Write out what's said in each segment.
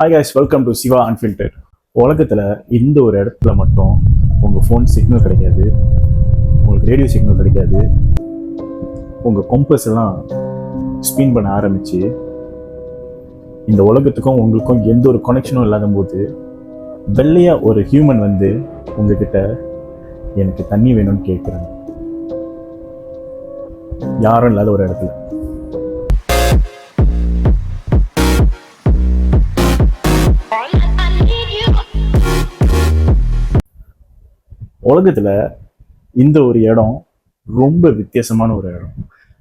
Hi guys, welcome to Siva unfilter. உலகத்தில் இந்த ஒரு இடத்துல மட்டும் உங்கள் ஃபோன் சிக்னல் கிடைக்காது, உங்களுக்கு ரேடியோ சிக்னல் கிடைக்காது, உங்கள் கம்பஸ் எல்லாம் ஸ்பின் பண்ண ஆரம்பித்து இந்த உலகத்துக்கும் உங்களுக்கும் எந்த ஒரு கனெக்ஷனும் இல்லாத போது வெள்ளையாக ஒரு ஹியூமன் வந்து உங்ககிட்ட எனக்கு தண்ணி வேணும்னு கேட்குறாங்க. யாரும் இல்லாத ஒரு இடத்துல. உலகத்தில் இந்த ஒரு இடம் ரொம்ப வித்தியாசமான ஒரு இடம்.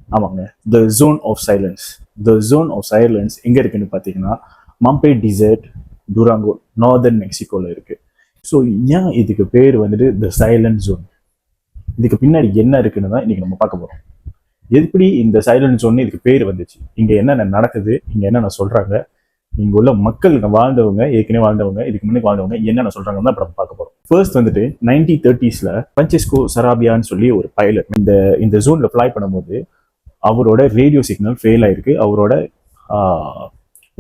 ஆமாங்க, the zone of silence. The zone of silence எங்கே இருக்குன்னு பார்த்தீங்கன்னா மம்பை டிசர்ட், டுராங்கோ, நார்தர்ன் மெக்சிகோவில் இருக்குது. ஸோ ஏன் இதுக்கு பேர் வந்துட்டு த சைலண்ட் ஜோன், இதுக்கு பின்னாடி என்ன இருக்குன்னு தான் இன்றைக்கி நம்ம பார்க்க போகிறோம். எப்படி இந்த சைலண்ட் ஜோன் இதுக்கு பேர் வந்துச்சு, இங்கே என்னென்ன நடக்குது, இங்கே என்னென்ன சொல்கிறாங்க, இங்கே உள்ள மக்கள் வாழ்ந்தவங்க, ஏற்கனவே வாழ்ந்தவங்க, இதுக்கு முன்னாடி வாழ்ந்தவங்க என்னென்ன சொல்கிறாங்கன்னு தான் இப்போ பார்க்க போகிறோம். ஃபர்ஸ்ட் வந்துட்டு 1930s பிரான்சிஸ்கோ சராபியான்னு சொல்லி ஒரு பைலட் இந்த ஜோனில் ஃப்ளை பண்ணும்போது அவரோட ரேடியோ சிக்னல் ஃபெயில் ஆயிருக்கு, அவரோட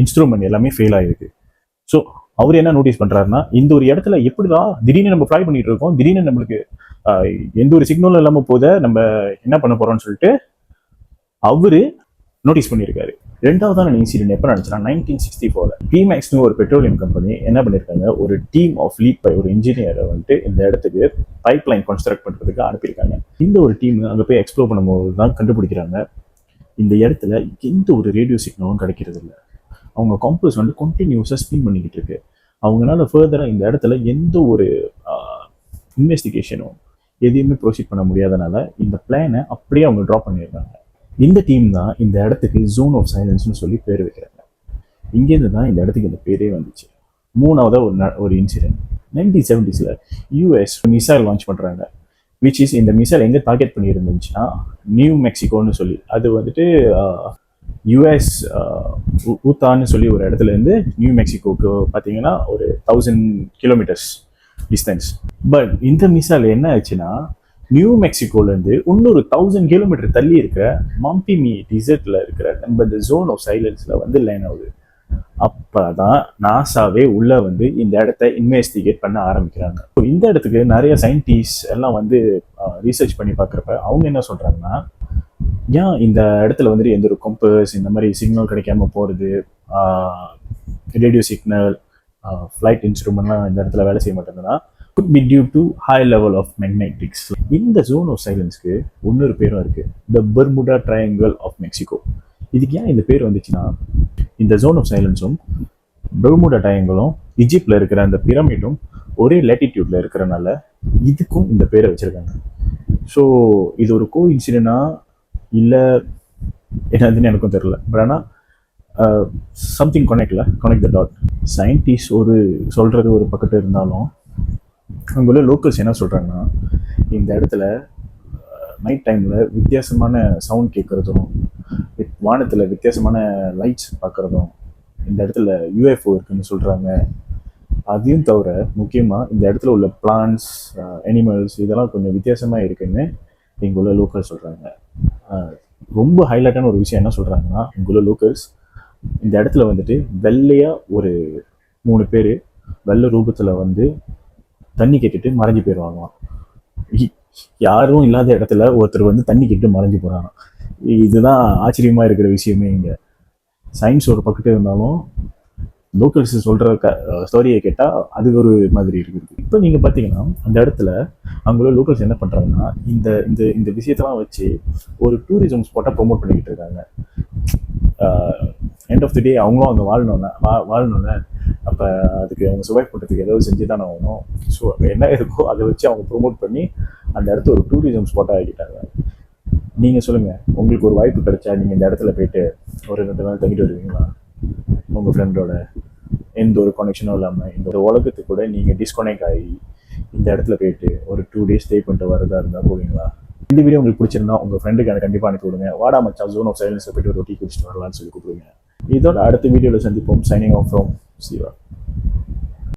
இன்ஸ்ட்ருமெண்ட் எல்லாமே ஃபெயில் ஆயிருக்கு. ஸோ அவர் என்ன நோட்டீஸ் பண்ணுறாருன்னா, இந்த ஒரு இடத்துல எப்படிதான் திடீர்னு நம்ம ஃப்ளை பண்ணிட்டு இருக்கோம், திடீர்னு நம்மளுக்கு எந்த ஒரு சிக்னலும் இல்லாமல் போத நம்ம என்ன பண்ண போறோம்னு சொல்லிட்டு அவரு நோட்டீஸ் பண்ணியிருக்காரு. ரெண்டாவதான இன்சிடென்ட் எப்போ நடந்துச்சுன்னா 1964 பிமேக்ஸ்னு ஒரு பெட்ரோலியம் கம்பெனி என்ன பண்ணியிருக்காங்க, ஒரு டீம் ஆஃப் லீட் பை ஒரு இன்ஜினியரை வந்துட்டு இந்த இடத்துக்கு பைப் லைன் கன்ஸ்ட்ரக்ட் பண்ணுறதுக்கு அனுப்பியிருக்காங்க. இந்த ஒரு டீம் அங்கே போய் எக்ஸ்ப்ளோர் பண்ணும்போது தான் கண்டுபிடிக்கிறாங்க, இந்த இடத்துல எந்த ஒரு ரேடியோ சிக்னலும் கிடைக்கிறது இல்லை. அவங்க கம்பஸ் வந்து கண்டினியூஸாக ஸ்பின் பண்ணிக்கிட்டு இருக்கு. அவங்களால ஃபர்தராக இந்த இடத்துல எந்த ஒரு இன்வெஸ்டிகேஷனும் எதையுமே ப்ரொசீட் பண்ண முடியாதனால இந்த பிளானை அப்படியே அவங்க ட்ராப் பண்ணியிருக்காங்க. இந்த டீம் தான் இந்த இடத்துக்கு ஜோன் ஆஃப் சைலன்ஸ்னு சொல்லி பேர் வைக்கிறாங்க. இங்கேருந்து தான் இந்த இடத்துக்கு இந்த பேரே வந்துச்சு. மூணாவதாக ஒரு incident 1970s US missile launch பண்ணுறாங்க. விச் இஸ் இந்த மிசைல் எங்கே டார்கெட் பண்ணியிருந்துச்சுன்னா நியூ மெக்சிகோன்னு சொல்லி, அது வந்துட்டு யூஎஸ் ஊத்தான்னு சொல்லி ஒரு இடத்துல இருந்து நியூ மெக்சிகோக்கு பார்த்தீங்கன்னா ஒரு 1000 கிலோமீட்டர்ஸ் டிஸ்டன்ஸ். பட் இந்த மிசைல் என்ன ஆச்சுன்னா நியூ மெக்சிகோலேருந்து இன்னொரு 1000 கிலோமீட்டர் தள்ளி இருக்க மம்பிமி டிசர்ட்ல இருக்கிற நம்ம இந்த ஜோன் ஆஃப் சைலன்ஸ்ல வந்து லேண்ட் ஆகுது. அப்பதான் நாசாவே உள்ள வந்து இந்த இடத்த இன்வெஸ்டிகேட் பண்ண ஆரம்பிக்கிறாங்க. இந்த இடத்துக்கு நிறைய சயின்டிஸ்ட் எல்லாம் வந்து ரீசர்ச் பண்ணி பார்க்குறப்ப அவங்க என்ன சொல்றாங்கன்னா, ஏன் இந்த இடத்துல வந்துட்டு எந்த ஒரு கம்பஸ் இந்த மாதிரி சிக்னல் கிடைக்காம போறது, ரேடியோ சிக்னல், ஃப்ளைட் இன்ஸ்ட்ருமெண்ட்லாம் இந்த இடத்துல வேலை செய்ய மாட்டேங்குதுன்னா could be due to high level of magnetics. இந்த ஜோன் ஆஃப் சைலன்ஸ்க்கு இன்னொரு பேரும் இருக்கு, த பெர்முடா ட்ரையாங்கிள் ஆஃப் மெக்சிகோ. இதுக்கு ஏன் இந்த பேர் வந்துச்சுன்னா, இந்த ஜோன் ஆஃப் சைலன்ஸும் பெர்முடா ட்ரையாங்கிளும் ஈஜிப்ட்ல இருக்கிற அந்த பிரமிடும் ஒரே லேட்டிடியூட்ல இருக்கிறனால இதுக்கும் இந்த பேரை வச்சிருக்காங்க. ஸோ இது ஒரு கோ இன்சிடென்டா இல்லை என்னதுன்னு எனக்கும் தெரியல. பட் ஆனால் something connect the dot. Scientist ஒரு சொல்றது ஒரு பக்கத்து இருந்தாலும் அங்குள்ள லோக்கல்ஸ் என்ன சொல்கிறாங்கன்னா, இந்த இடத்துல நைட் டைமில் வித்தியாசமான சவுண்ட் கேட்குறதும், வானத்தில் வித்தியாசமான லைட்ஸ் பார்க்குறதும், இந்த இடத்துல யூஎஃப்ஓ இருக்குன்னு சொல்கிறாங்க. அதையும் தவிர முக்கியமாக இந்த இடத்துல உள்ள பிளான்ஸ், அனிமல்ஸ் இதெல்லாம் கொஞ்சம் வித்தியாசமாக இருக்குன்னு இங்குள்ள லோக்கல்ஸ் சொல்கிறாங்க. ரொம்ப ஹைலைட்டான ஒரு விஷயம் என்ன சொல்கிறாங்கன்னா, இங்குள்ள லோக்கல்ஸ் இந்த இடத்துல வந்துட்டு வெள்ளையாக ஒரு 3 பேர் வெள்ளை ரூபத்தில் வந்து தண்ணி கேட்டுட்டு மறைஞ்சு போயிடுவாங்களாம். யாரும் இல்லாத இடத்துல ஒருத்தர் வந்து தண்ணி கேட்டு மறைஞ்சு போறாங்க. இதுதான் ஆச்சரியமா இருக்கிற விஷயமே. இங்க சயின்ஸ் ஒரு பக்கத்து இருந்தாலும் லோக்கல்ஸ் சொல்ற ஸ்டோரியை கேட்டா அது ஒரு மாதிரி இருக்குது. இப்போ நீங்க பாத்தீங்கன்னா அந்த இடத்துல அங்குள்ள லோக்கல்ஸ் என்ன பண்றாங்கன்னா, இந்த இந்த இந்த விஷயத்தெல்லாம் வச்சு ஒரு டூரிசம் ஸ்பாட்டை ப்ரொமோட் பண்ணிக்கிட்டு இருக்காங்க. எண்ட் ஆஃப் தி டே அவங்களும் அங்கே வாழணும்ல, அப்போ அதுக்கு அவங்க சர்வைவ் பண்ணுறதுக்கு ஏதாவது செஞ்சு தானே ஆகணும். ஸோ அங்கே என்ன இருக்கோ அதை வச்சு அவங்க ப்ரொமோட் பண்ணி அந்த இடத்த ஒரு டூரிசம் ஸ்பாட்டாக ஆகிட்டாங்க. நீங்கள் சொல்லுங்கள், உங்களுக்கு ஒரு வாய்ப்பு கிடைச்சா நீங்கள் இந்த இடத்துல போயிட்டு ஒரு 2 நாள் தங்கிட்டு வருவீங்களா? உங்கள் ஃப்ரெண்டோட எந்த ஒரு கனெக்ஷனும் இல்லாமல் இந்த ஒரு உலகத்துக்கு கூட நீங்கள் டிஸ்கனெக்ட் ஆகி இந்த இடத்துல போயிட்டு ஒரு 2 days ஸ்டே பண்ணிட்டு வரதா இருந்தால் போவீங்களா? இந்த வீடியோ உங்களுக்கு பிடிச்சிருந்தா உங்கள் ஃப்ரெண்டுக்கு எனக்கு கண்டிப்பாக அனுப்பி விடுங்க. வாடா மச்சான் ஜோன் ஆஃப் சைலன்ஸை போயிட்டு ஒரு டீ குடிச்சிட்டு வரலான்னு சொல்லி கூப்பிடுங்க. இதோட அடுத்த வீடியோவில் சந்திப்போம். Signing off from Siva.